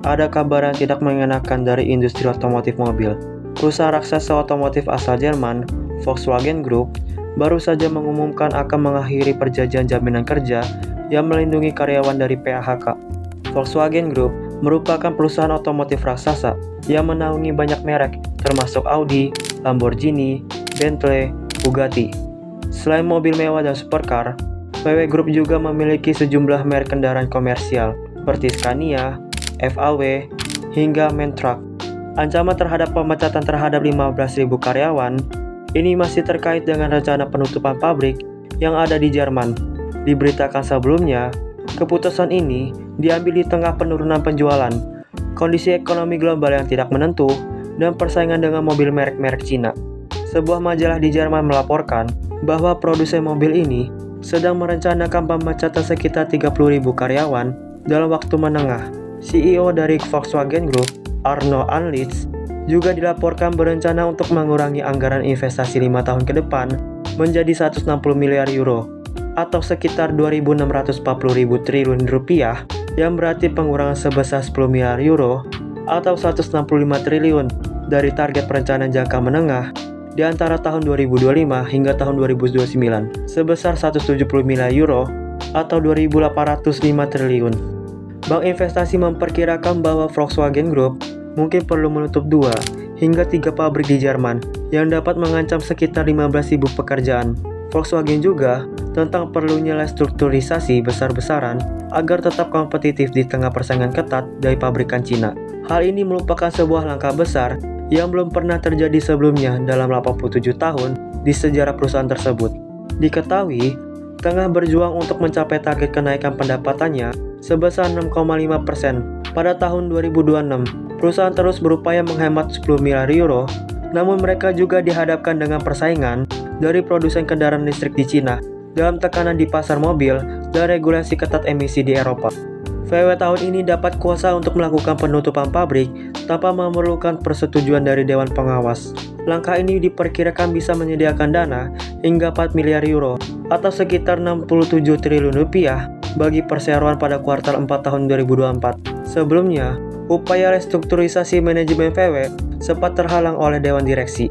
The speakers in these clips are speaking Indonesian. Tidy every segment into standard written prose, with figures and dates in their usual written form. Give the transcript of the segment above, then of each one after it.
ada kabar yang tidak mengenakan dari industri otomotif mobil. Perusahaan raksasa otomotif asal Jerman, Volkswagen Group, baru saja mengumumkan akan mengakhiri perjanjian jaminan kerja yang melindungi karyawan dari PHK. Volkswagen Group merupakan perusahaan otomotif raksasa yang menaungi banyak merek, termasuk Audi, Lamborghini, Bentley, Bugatti. Selain mobil mewah dan supercar, VW Group juga memiliki sejumlah merek kendaraan komersial seperti Scania, FAW, hingga MAN Truck. Ancaman terhadap pemecatan terhadap 15.000 karyawan ini masih terkait dengan rencana penutupan pabrik yang ada di Jerman. Diberitakan sebelumnya, keputusan ini diambil di tengah penurunan penjualan, kondisi ekonomi global yang tidak menentu, dan persaingan dengan mobil merek-merek Cina. Sebuah majalah di Jerman melaporkan bahwa produsen mobil ini sedang merencanakan pemecatan sekitar 30.000 karyawan dalam waktu menengah. CEO dari Volkswagen Group, Arno Antlitz, juga dilaporkan berencana untuk mengurangi anggaran investasi 5 tahun ke depan menjadi 160 miliar euro atau sekitar 2.640.000 triliun rupiah, yang berarti pengurangan sebesar 10 miliar euro atau 165 triliun dari target perencanaan jangka menengah di antara tahun 2025 hingga tahun 2029 sebesar 170 miliar euro atau 2.805 triliun. Bank investasi memperkirakan bahwa Volkswagen Group mungkin perlu menutup 2 hingga 3 pabrik di Jerman yang dapat mengancam sekitar 15.000 pekerjaan. Volkswagen juga tentang perlunya restrukturisasi besar-besaran agar tetap kompetitif di tengah persaingan ketat dari pabrikan Cina. Hal ini merupakan sebuah langkah besar yang belum pernah terjadi sebelumnya dalam 87 tahun di sejarah perusahaan tersebut. Diketahui, tengah berjuang untuk mencapai target kenaikan pendapatannya sebesar 6,5% pada tahun 2026. Perusahaan terus berupaya menghemat 10 miliar euro, namun mereka juga dihadapkan dengan persaingan dari produsen kendaraan listrik di Cina dalam tekanan di pasar mobil dan regulasi ketat emisi di Eropa. VW tahun ini dapat kuasa untuk melakukan penutupan pabrik tanpa memerlukan persetujuan dari Dewan Pengawas. Langkah ini diperkirakan bisa menyediakan dana hingga 4 miliar euro atau sekitar 67 triliun rupiah bagi perseroan pada kuartal 4 tahun 2024. Sebelumnya, upaya restrukturisasi manajemen VW sempat terhalang oleh Dewan Direksi.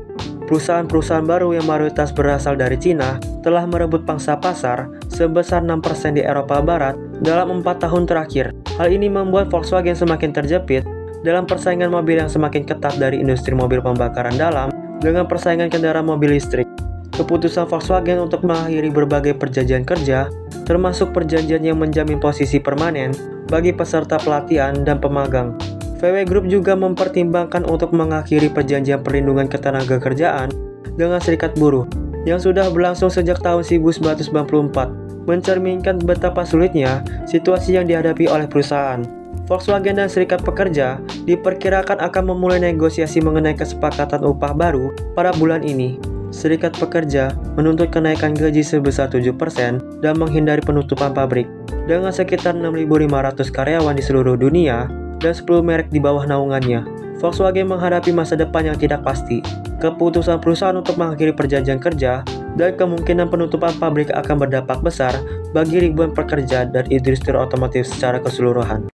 Perusahaan-perusahaan baru yang mayoritas berasal dari Cina telah merebut pangsa pasar sebesar 6% di Eropa Barat dalam 4 tahun terakhir. Hal ini membuat Volkswagen semakin terjepit dalam persaingan mobil yang semakin ketat dari industri mobil pembakaran dalam dengan persaingan kendaraan mobil listrik. Keputusan Volkswagen untuk mengakhiri berbagai perjanjian kerja, termasuk perjanjian yang menjamin posisi permanen bagi peserta pelatihan dan pemagang. VW Group juga mempertimbangkan untuk mengakhiri perjanjian perlindungan ketenagakerjaan dengan serikat buruh yang sudah berlangsung sejak tahun 1994, mencerminkan betapa sulitnya situasi yang dihadapi oleh perusahaan. Volkswagen dan serikat pekerja diperkirakan akan memulai negosiasi mengenai kesepakatan upah baru pada bulan ini. Serikat pekerja menuntut kenaikan gaji sebesar 7% dan menghindari penutupan pabrik. Dengan sekitar 6.500 karyawan di seluruh dunia dan 10 merek di bawah naungannya, Volkswagen menghadapi masa depan yang tidak pasti. Keputusan perusahaan untuk mengakhiri perjanjian kerja dan kemungkinan penutupan pabrik akan berdampak besar bagi ribuan pekerja dan industri otomotif secara keseluruhan.